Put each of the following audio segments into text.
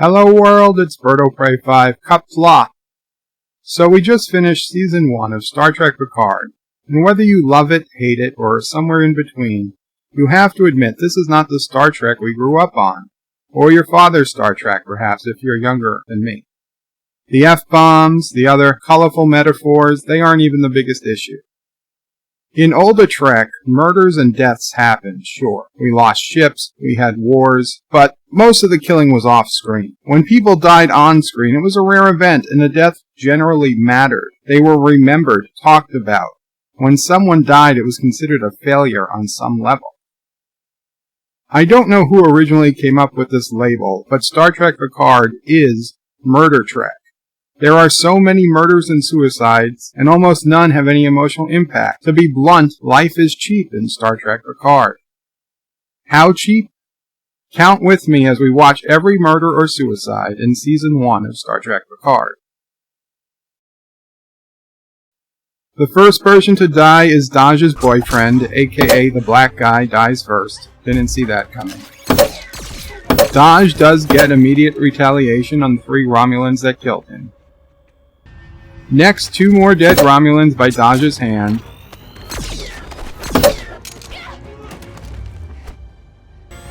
Hello world, it's Birdo Prey 5, Qapla. So we just finished Season 1 of Star Trek Picard, and whether you love it, hate it, or are somewhere in between, you have to admit this is not the Star Trek we grew up on, or your father's Star Trek perhaps if you're younger than me. The F-bombs, the other colorful metaphors, they aren't even the biggest issue. In older Trek, murders and deaths happened, sure. We lost ships, we had wars, but most of the killing was off-screen. When people died on-screen, it was a rare event, and the death generally mattered. They were remembered, talked about. When someone died, it was considered a failure on some level. I don't know who originally came up with this label, but Star Trek Picard is Murder Trek. There are so many murders and suicides, and almost none have any emotional impact. To be blunt, life is cheap in Star Trek Picard. How cheap? Count with me as we watch every murder or suicide in Season 1 of Star Trek Picard. The first person to die is Dahj's boyfriend, aka the black guy dies first. Didn't see that coming. Dahj does get immediate retaliation on the 3 Romulans that killed him. Next, 2 more dead Romulans by Dahj's hand.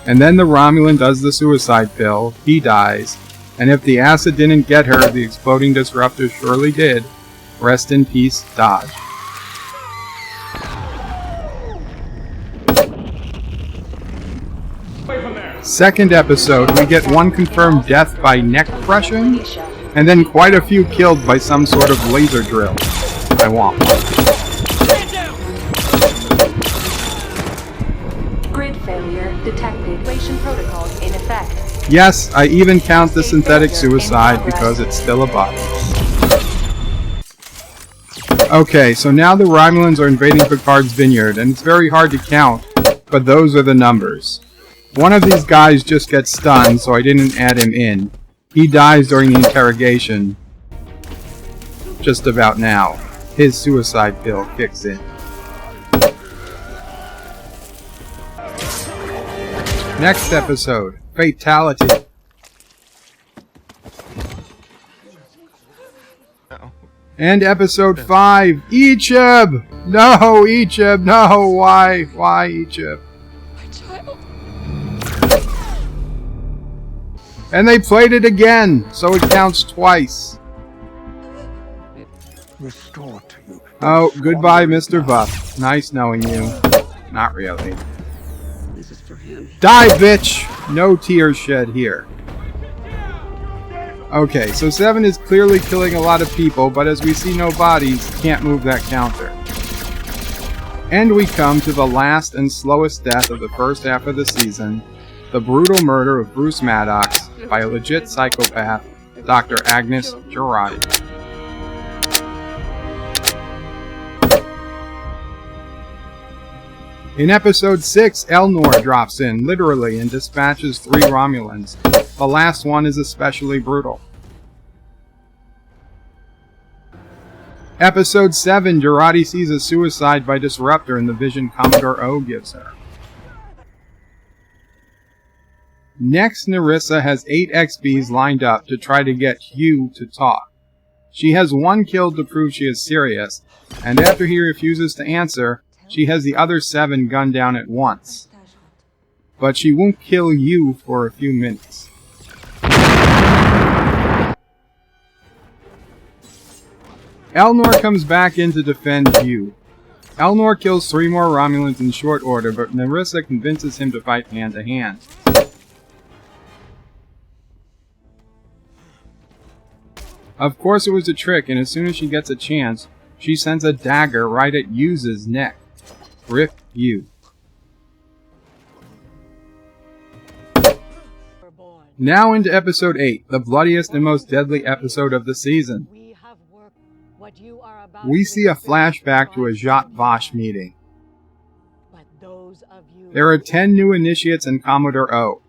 And then the Romulan does the suicide pill. He dies. And if the acid didn't get her, the exploding Disruptors surely did. Rest in peace, Dahj. Second episode, we get 1 confirmed death by neck crushing, and then quite a few killed by some sort of laser drill. I want one. Grid failure detected. Evacuation protocols in effect. Yes, I even count the synthetic suicide because it's still a bug. Okay, so now the Romulans are invading Picard's vineyard, and it's very hard to count, but those are the numbers. One of these guys just gets stunned, so I didn't add him in. He dies during the interrogation. Just about now. His suicide pill kicks in. Next episode, Fatality. And episode 5, Egypt! No, Egypt, no, why Egypt? And they played it again, so it counts twice. Oh, goodbye, Mr. Buff. Nice knowing you. Not really. Die, bitch! No tears shed here. Okay, so 7 is clearly killing a lot of people, but as we see no bodies, can't move that counter. And we come to the last and slowest death of the first half of the season, the brutal murder of Bruce Maddox by a legit psychopath, Dr. Agnes Jurati. In episode 6, Elnor drops in, literally, and dispatches 3 Romulans. The last one is especially brutal. Episode 7, Jurati sees a suicide by Disruptor in the vision Commodore O gives her. Next, Narissa has 8 XBs lined up to try to get Hugh to talk. She has 1 killed to prove she is serious, and after he refuses to answer, she has the other 7 gunned down at once. But she won't kill Hugh for a few minutes. Elnor comes back in to defend Hugh. Elnor kills 3 more Romulans in short order, but Narissa convinces him to fight hand to hand. Of course it was a trick, and as soon as she gets a chance, she sends a dagger right at Yu's neck. Rip Yu. Now into episode 8, the bloodiest and most deadly episode of the season. We see a flashback to a Zhat Vash meeting. There are 10 new initiates in Commodore O.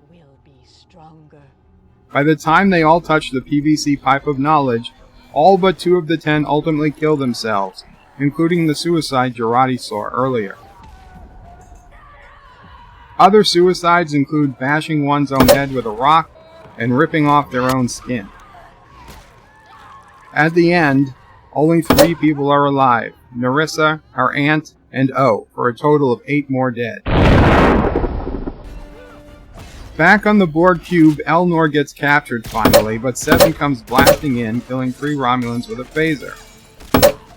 By the time they all touch the PVC pipe of knowledge, all but 2 of the 10 ultimately kill themselves, including the suicide Jurati saw earlier. Other suicides include bashing one's own head with a rock, and ripping off their own skin. At the end, only 3 people are alive: Narissa, her aunt, and O, for a total of 8 more dead. Back on the Borg cube, Elnor gets captured finally, but Seven comes blasting in, killing 3 Romulans with a phaser.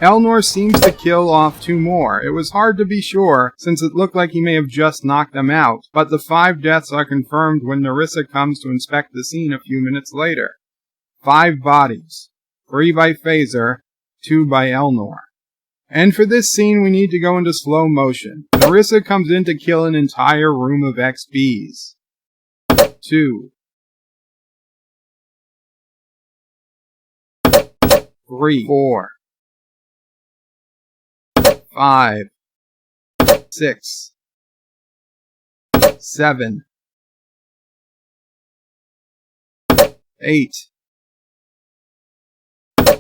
Elnor seems to kill off 2 more. It was hard to be sure, since it looked like he may have just knocked them out, but the 5 deaths are confirmed when Narissa comes to inspect the scene a few minutes later. 5 bodies. 3 by phaser, 2 by Elnor. And for this scene we need to go into slow motion. Narissa comes in to kill an entire room of XBs. 2. 3. 4. 5. 6. 7. 8.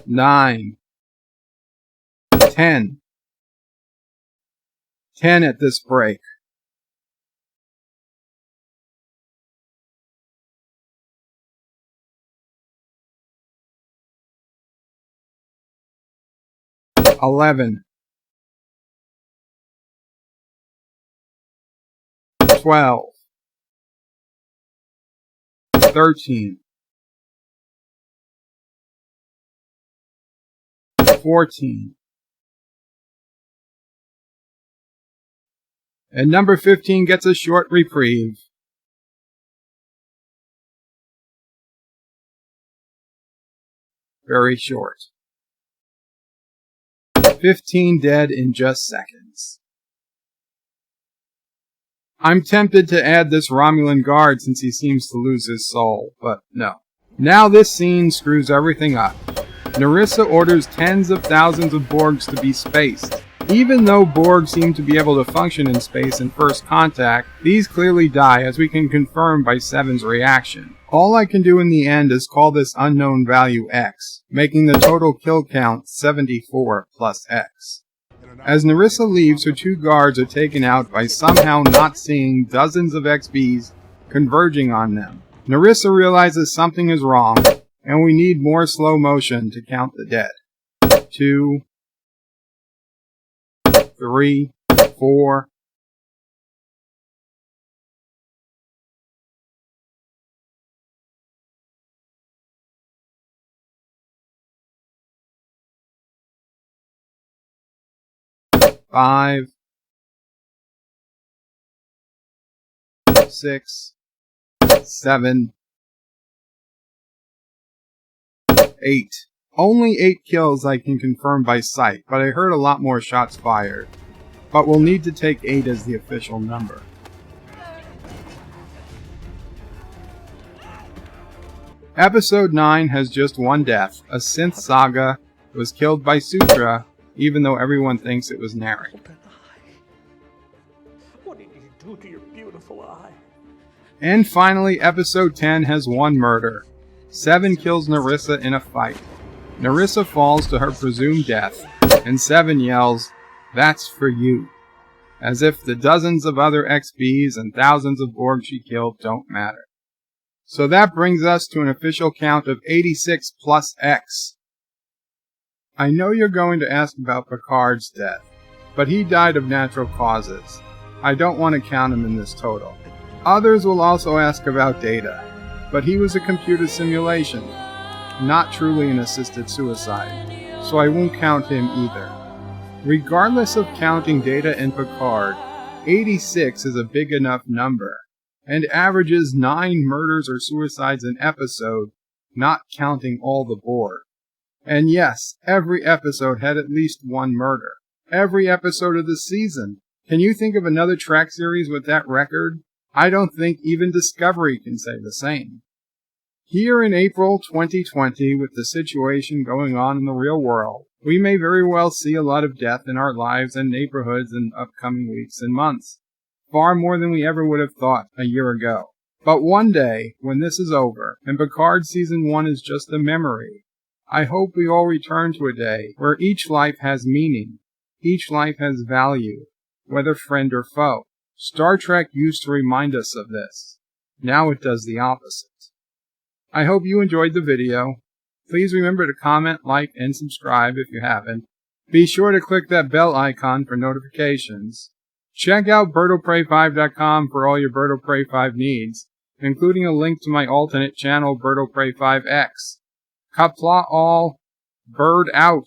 9. 10. 10 at this break. $11. 12. 13. 14. And number 15 gets a short reprieve. Very short. 15 dead in just seconds. I'm tempted to add this Romulan guard since he seems to lose his soul, but no. Now this scene screws everything up. Narissa orders tens of thousands of Borgs to be spaced. Even though Borg seem to be able to function in space in first contact, these clearly die, as we can confirm by Seven's reaction. All I can do in the end is call this unknown value X, making the total kill count 74 plus X. As Narissa leaves, her 2 guards are taken out by somehow not seeing dozens of XBs converging on them. Narissa realizes something is wrong, and we need more slow motion to count the dead. 2, 3, 4. Five, 6, 7, 8. Only 8 kills I can confirm by sight, but I heard a lot more shots fired. But we'll need to take 8 as the official number. Episode 9 has just 1 death. A synth saga was killed by Sutra, even though everyone thinks it was Narek. Open eye. What did you do to your beautiful eye? And finally, episode 10 has 1 murder. 7 kills Narissa in a fight. Narissa falls to her presumed death, and 7 yells, "That's for you," as if the dozens of other XBs and thousands of Borg she killed don't matter. So that brings us to an official count of 86 plus X. I know you're going to ask about Picard's death, but he died of natural causes. I don't want to count him in this total. Others will also ask about Data, but he was a computer simulation, not truly an assisted suicide, so I won't count him either. Regardless of counting Data and Picard, 86 is a big enough number, and averages 9 murders or suicides an episode, not counting all the Borg. And yes, every episode had at least 1 murder. Every episode of the season. Can you think of another Trek series with that record? I don't think even Discovery can say the same. Here in April 2020, with the situation going on in the real world, we may very well see a lot of death in our lives and neighborhoods in upcoming weeks and months. Far more than we ever would have thought a year ago. But one day, when this is over, and Picard Season 1 is just a memory, I hope we all return to a day where each life has meaning, each life has value, whether friend or foe. Star Trek used to remind us of this. Now it does the opposite. I hope you enjoyed the video. Please remember to comment, like, and subscribe if you haven't. Be sure to click that bell icon for notifications. Check out BirdoPrey5.com for all your Birdo Prey 5 needs, including a link to my alternate channel, Birdo Prey 5X. Qapla all. Bird out.